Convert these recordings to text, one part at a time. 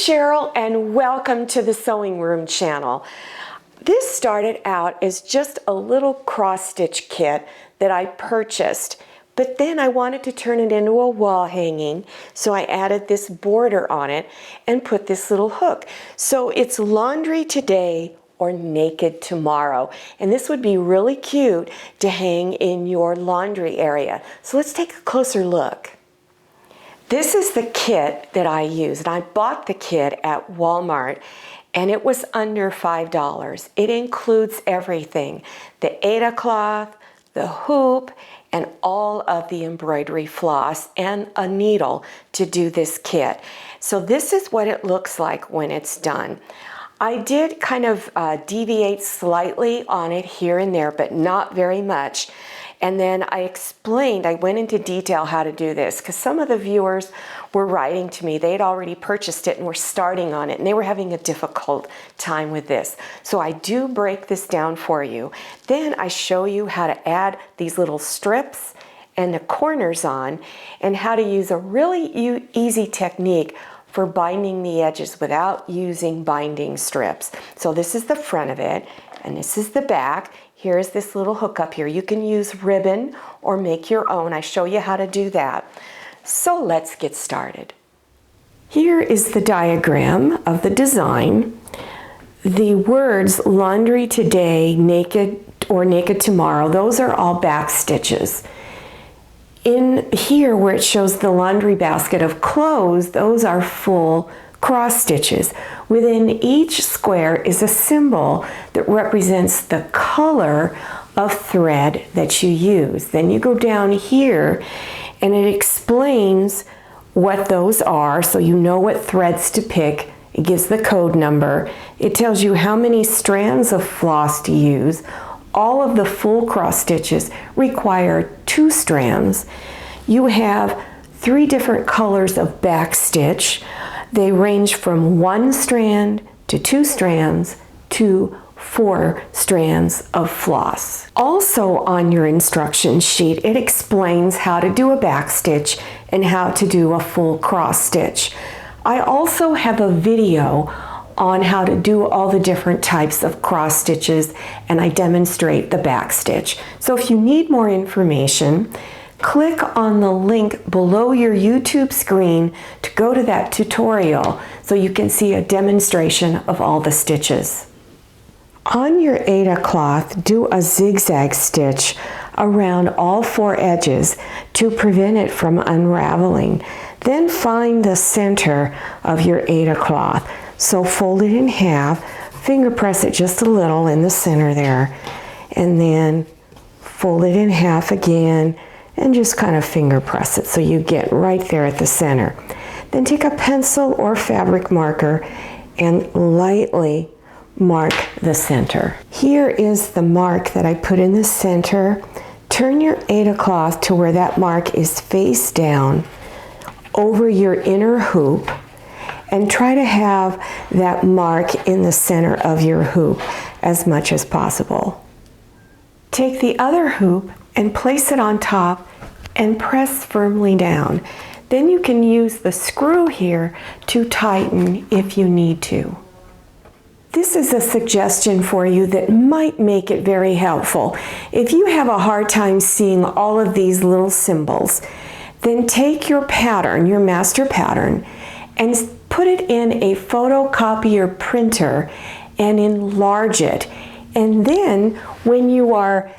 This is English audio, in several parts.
Cheryl and welcome to the Sewing Room channel. This started out as just a little cross stitch kit that I purchased, but then I wanted to turn it into a wall hanging, so I added this border on it and put this little hook. So it's laundry today or naked tomorrow, and this would be really cute to hang in your laundry area. So let's take a closer look. This is the kit that I used. I bought the kit at Walmart and it was under $5. It includes everything: the Aida cloth, the hoop, and all of the embroidery floss and a needle to do this kit. So this is what it looks like when it's done. I did kind of deviate slightly on it here and there, but not very much. And then I went into detail how to do this, because some of the viewers were writing to me. They'd already purchased it and were starting on it, and they were having a difficult time with this. So I do break this down for you. Then I show you how to add these little strips and the corners on, and how to use a really easy technique for binding the edges without using binding strips. So this is the front of it, and this is the back. Here's this little hook up here. You can use ribbon or make your own. I show you how to do that. So let's get started. Here is the diagram of the design. The words laundry today, naked or naked tomorrow, those are all back stitches. In here where it shows the laundry basket of clothes, those are full cross stitches. Within each square is a symbol that represents the color of thread that you use. Then you go down here and it explains what those are, so you know what threads to pick. It gives the code number. It tells you how many strands of floss to use. All of the full cross stitches require 2 strands. You have 3 different colors of back stitch. They range from 1 strand to 2 strands to 4 strands of floss. Also on your instruction sheet, it explains how to do a back stitch and how to do a full cross stitch. I also have a video on how to do all the different types of cross stitches, and I demonstrate the back stitch. So if you need more information, click on the link below your YouTube screen to go to that tutorial so you can see a demonstration of all the stitches. On your Aida cloth, do a zigzag stitch around all 4 edges to prevent it from unraveling. Then find the center of your Aida cloth. So fold it in half, finger press it just a little in the center there, and then fold it in half again and just kind of finger press it so you get right there at the center. Then take a pencil or fabric marker and lightly mark the center. Here is the mark that I put in the center. Turn your Aida cloth to where that mark is face down over your inner hoop, and try to have that mark in the center of your hoop as much as possible. Take the other hoop and place it on top and press firmly down. Then you can use the screw here to tighten if you need to. This is a suggestion for you that might make it very helpful. If you have a hard time seeing all of these little symbols, then take your pattern, your master pattern, and put it in a photocopier printer and enlarge it. And then when you are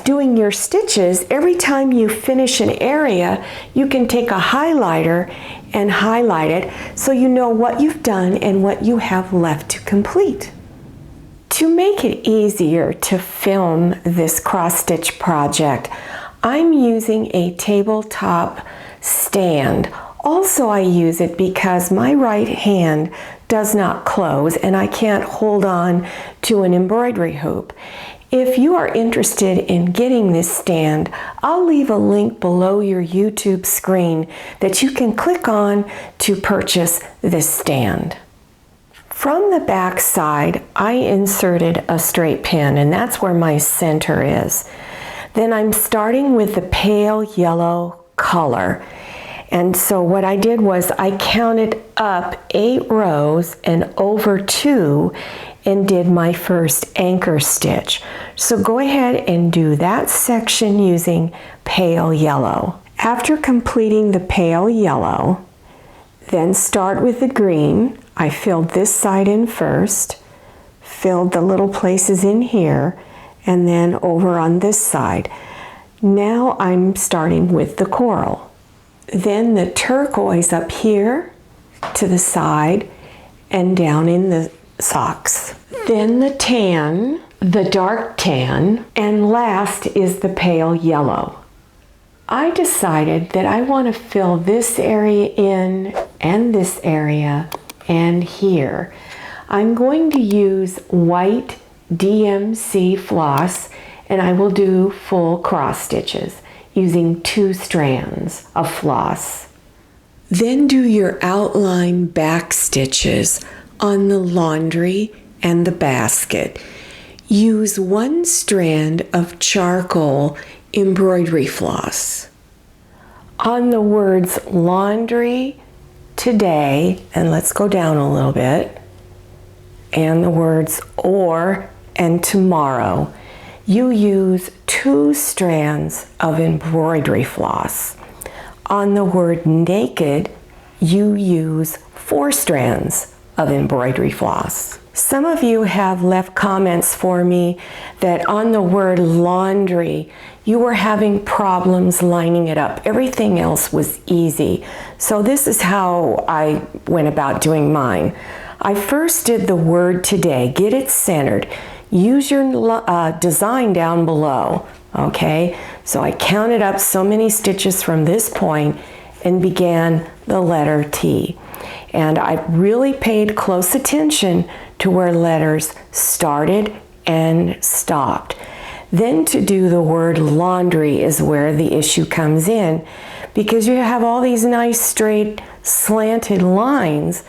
doing your stitches, every time you finish an area, you can take a highlighter and highlight it so you know what you've done and what you have left to complete. To make it easier to film this cross stitch project, I'm using a tabletop stand. Also, I use it because my right hand does not close and I can't hold on to an embroidery hoop. If you are interested in getting this stand, I'll leave a link below your YouTube screen that you can click on to purchase this stand. From the back side, I inserted a straight pin, and that's where my center is. Then I'm starting with the pale yellow color, And so what I did was I counted up 8 rows and over 2 and did my first anchor stitch. So go ahead and do that section using pale yellow. After completing the pale yellow, then start with the green. I filled this side in first, filled the little places in here, and then over on this side. Now I'm starting with the coral. Then the turquoise up here to the side and down in the socks. Then the tan, the dark tan, and last is the pale yellow. I decided that I want to fill this area in and this area and here. I'm going to use white DMC floss and I will do full cross stitches using 2 strands of floss. Then do your outline back stitches on the laundry and the basket. Use 1 strand of charcoal embroidery floss. On the words laundry today, and let's go down a little bit, and the words or and tomorrow, you use 2 strands of embroidery floss. On the word naked, you use 4 strands of embroidery floss. Some of you have left comments for me that on the word laundry, you were having problems lining it up. Everything else was easy. So this is how I went about doing mine. I first did the word today, get it centered. Use your design down below, okay? So I counted up so many stitches from this point and began the letter T. And I really paid close attention to where letters started and stopped. Then to do the word laundry is where the issue comes in, because you have all these nice straight slanted lines,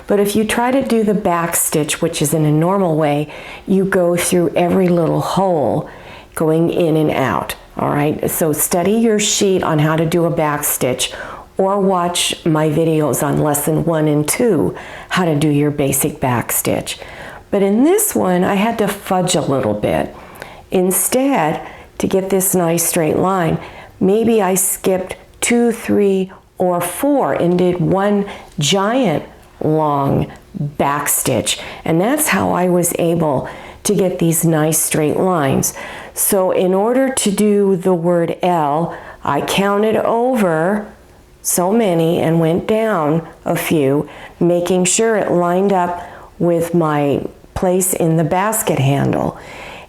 but if you try to do the back stitch, which is in a normal way, you go through every little hole going in and out, all right? So study your sheet on how to do a back stitch, or watch my videos on lesson 1 and 2, how to do your basic back stitch. But in this one, I had to fudge a little bit. Instead, to get this nice straight line, maybe I skipped 2, 3, or 4 and did 1 giant long back stitch. And that's how I was able to get these nice straight lines. So in order to do the word L, I counted over so many and went down a few, making sure it lined up with my place in the basket handle.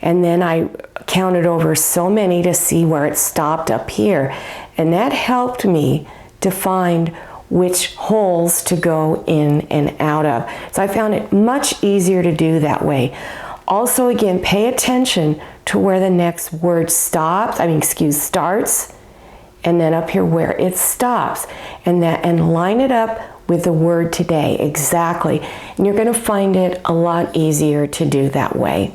And then I counted over so many to see where it stopped up here. And that helped me to find which holes to go in and out of. So I found it much easier to do that way. Also, again, pay attention to where the next word starts, and then up here where it stops, and line it up with the word today exactly. And you're going to find it a lot easier to do that way.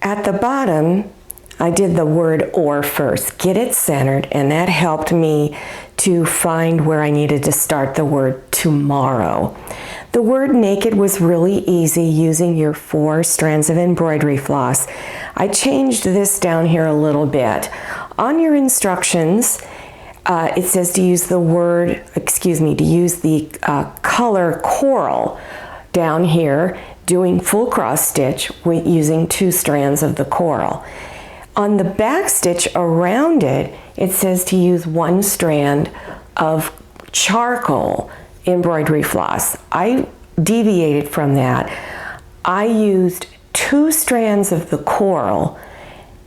At the bottom, I did the word or first, get it centered, and that helped me to find where I needed to start the word tomorrow. The word naked was really easy using your 4 strands of embroidery floss. I changed this down here a little bit. On your instructions, it says to use the color coral down here, doing full cross stitch with using 2 strands of the coral. On the back stitch around it, it says to use 1 strand of charcoal embroidery floss. I deviated from that. I used 2 strands of the coral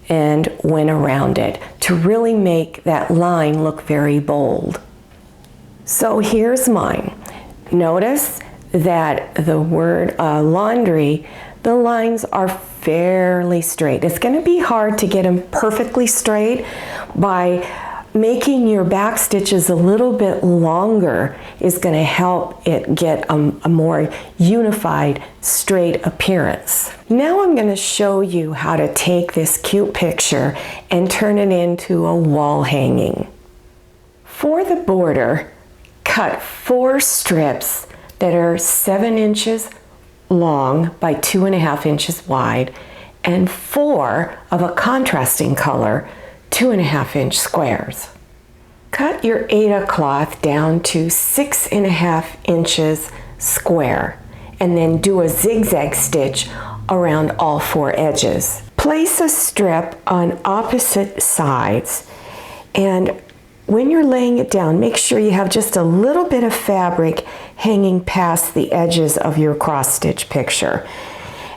and went around it to really make that line look very bold. So here's mine. Notice that the word laundry, the lines are fairly straight. It's going to be hard to get them perfectly straight. By making your back stitches a little bit longer is going to help it get a more unified, straight appearance. Now I'm going to show you how to take this cute picture and turn it into a wall hanging. For the border, cut 4 strips that are 7 inches long by 2.5 inches wide and 4 of a contrasting color 2.5 inch squares. Cut your Aida cloth down to 6.5 inches square and then do a zigzag stitch around all 4 edges. Place a strip on opposite sides, and when you're laying it down, make sure you have just a little bit of fabric hanging past the edges of your cross stitch picture.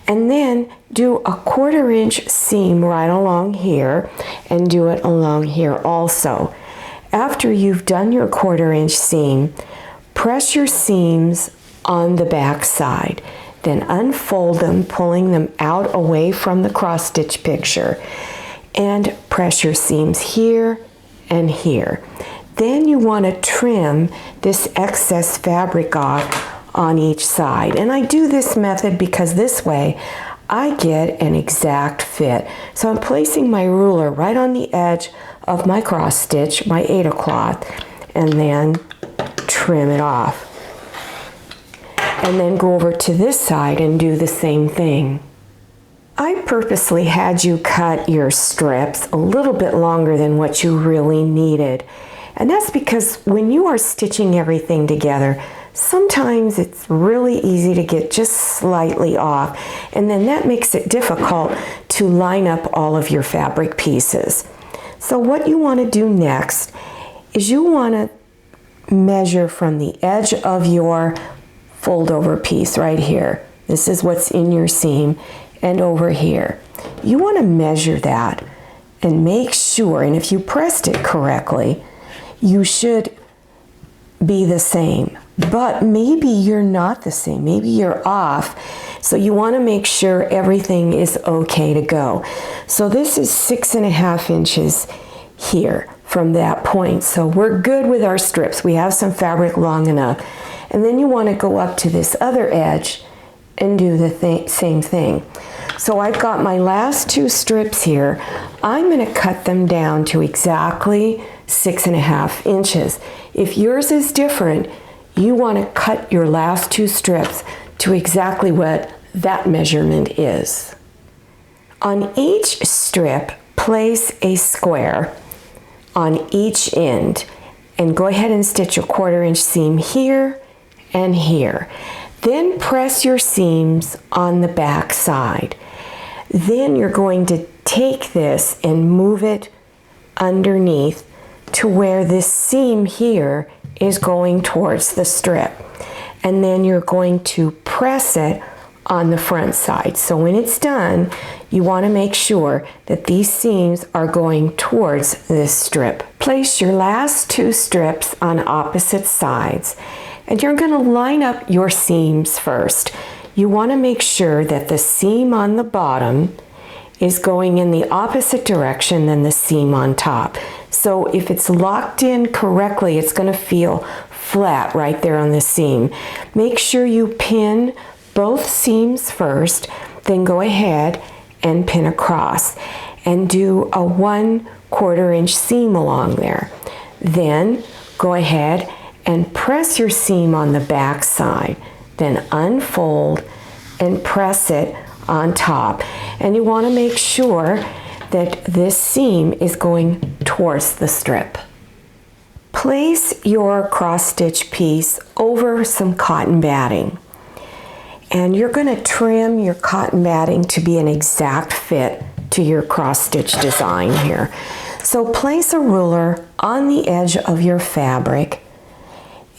And then do a 1/4 inch seam right along here and do it along here also. After you've done your 1/4 inch seam, press your seams on the back side. Then unfold them, pulling them out away from the cross stitch picture, and press your seams here and here. Then you want to trim this excess fabric off on each side. And I do this method because this way I get an exact fit. So I'm placing my ruler right on the edge of my cross stitch, my Aida cloth, and then trim it off. And then go over to this side and do the same thing. I purposely had you cut your strips a little bit longer than what you really needed. And that's because when you are stitching everything together, sometimes it's really easy to get just slightly off. And then that makes it difficult to line up all of your fabric pieces. So what you want to do next is you want to measure from the edge of your fold over piece right here. This is what's in your seam, and over here. You want to measure that and make sure, and if you pressed it correctly, you should be the same. But maybe you're not the same, maybe you're off. So you want to make sure everything is okay to go. So this is 6.5 inches here from that point. So we're good with our strips. We have some fabric long enough. And then you want to go up to this other edge and do the same thing. So I've got my last 2 strips here. I'm going to cut them down to exactly 6.5 inches. If yours is different, you want to cut your last 2 strips to exactly what that measurement is. On each strip, place a square on each end and go ahead and stitch a 1/4 inch seam here and here. Then press your seams on the back side. Then you're going to take this and move it underneath to where this seam here is going towards the strip. And then you're going to press it on the front side. So when it's done, you want to make sure that these seams are going towards this strip. Place your last 2 strips on opposite sides. And you're going to line up your seams first. You want to make sure that the seam on the bottom is going in the opposite direction than the seam on top. So if it's locked in correctly, it's going to feel flat right there on the seam. Make sure you pin both seams first, then go ahead and pin across and do a 1/4 inch seam along there. Then go ahead and press your seam on the back side, then unfold and press it on top. And you want to make sure that this seam is going towards the strip. Place your cross stitch piece over some cotton batting. And you're going to trim your cotton batting to be an exact fit to your cross stitch design here. So place a ruler on the edge of your fabric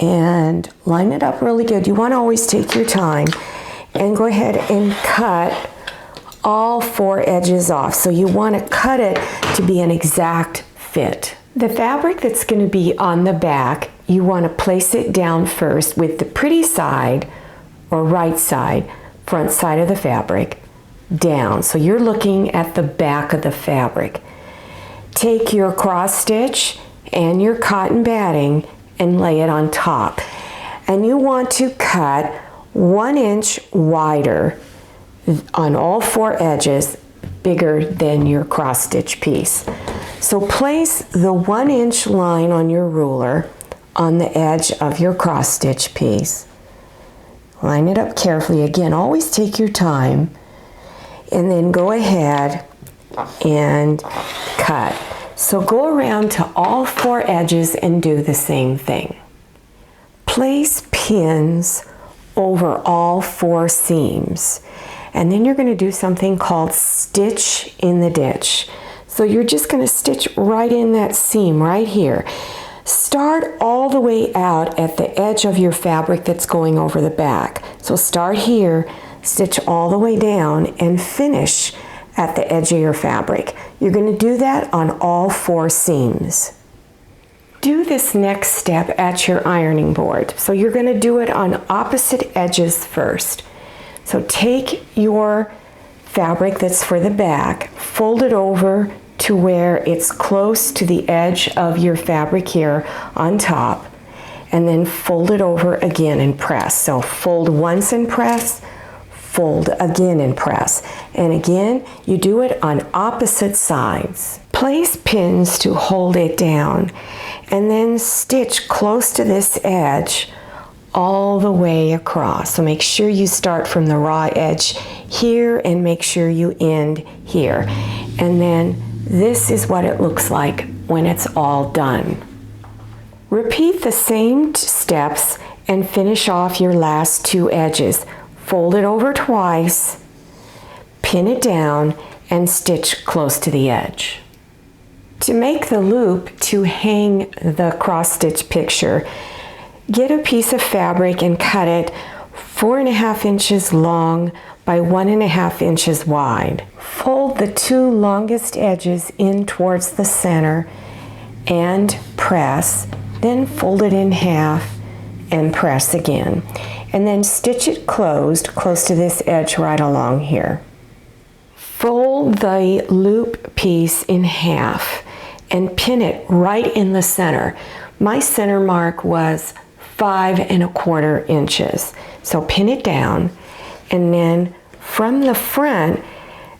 and line it up really good. You want to always take your time and go ahead and cut all 4 edges off. So you want to cut it to be an exact fit. The fabric that's going to be on the back, you want to place it down first with the pretty side or right side, front side of the fabric, down. So you're looking at the back of the fabric. Take your cross stitch and your cotton batting and lay it on top. And you want to cut 1 inch wider on all 4 edges, bigger than your cross stitch piece. So place the 1 inch line on your ruler on the edge of your cross stitch piece. Line it up carefully. Again, always take your time, and then go ahead and cut. So go around to all 4 edges and do the same thing. Place pins over all 4 seams, and then you're going to do something called stitch in the ditch. So you're just going to stitch right in that seam right here. Start all the way out at the edge of your fabric that's going over the back. So start here, stitch all the way down, and finish at the edge of your fabric. You're going to do that on all 4 seams. Do this next step at your ironing board. So you're going to do it on opposite edges first. So take your fabric that's for the back, fold it over to where it's close to the edge of your fabric here on top, and then fold it over again and press. So fold once and press, fold again and press. And again, you do it on opposite sides. Place pins to hold it down, and then stitch close to this edge all the way across. So make sure you start from the raw edge here and make sure you end here. And then this is what it looks like when it's all done. Repeat the same steps and finish off your last 2 edges. Fold it over twice, pin it down, and stitch close to the edge. To make the loop to hang the cross stitch picture, get a piece of fabric and cut it 4.5 inches long by 1.5 inches wide. Fold the 2 longest edges in towards the center and press, then fold it in half and press again. And then stitch it closed close to this edge right along here. Fold the loop piece in half and pin it right in the center. My center mark was 5.25 inches. So pin it down, and then from the front,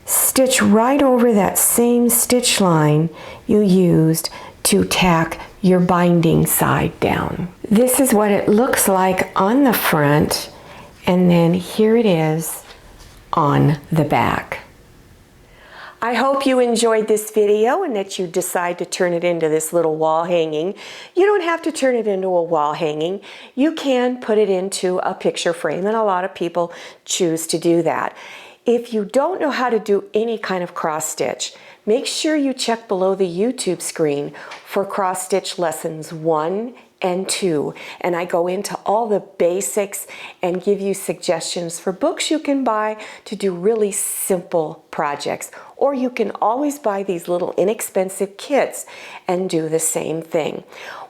stitch right over that same stitch line you used to tack your binding side down. This is what it looks like on the front, and then here it is on the back. I hope you enjoyed this video and that you decide to turn it into this little wall hanging. You don't have to turn it into a wall hanging. You can put it into a picture frame, and a lot of people choose to do that. If you don't know how to do any kind of cross stitch, make sure you check below the YouTube screen for cross stitch lessons 1 and 2, and I go into all the basics and give you suggestions for books you can buy to do really simple projects, or you can always buy these little inexpensive kits and do the same thing.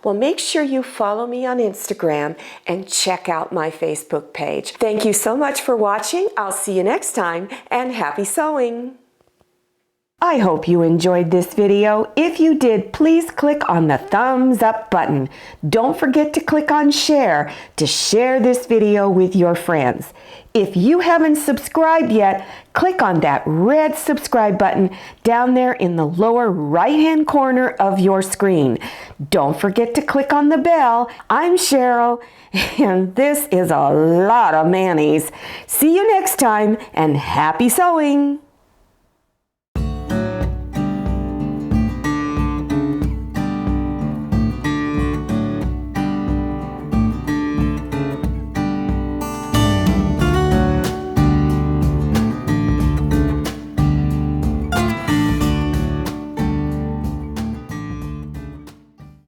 Well, make sure you follow me on Instagram and check out my Facebook page. Thank you so much for watching. I'll see you next time, and happy sewing! I hope you enjoyed this video. If you did, please click on the thumbs up button. Don't forget to click on share to share this video with your friends. If you haven't subscribed yet, click on that red subscribe button down there in the lower right-hand corner of your screen. Don't forget to click on the bell. I'm Cheryl, and this is a lot of mayonnaise. See you next time, and happy sewing!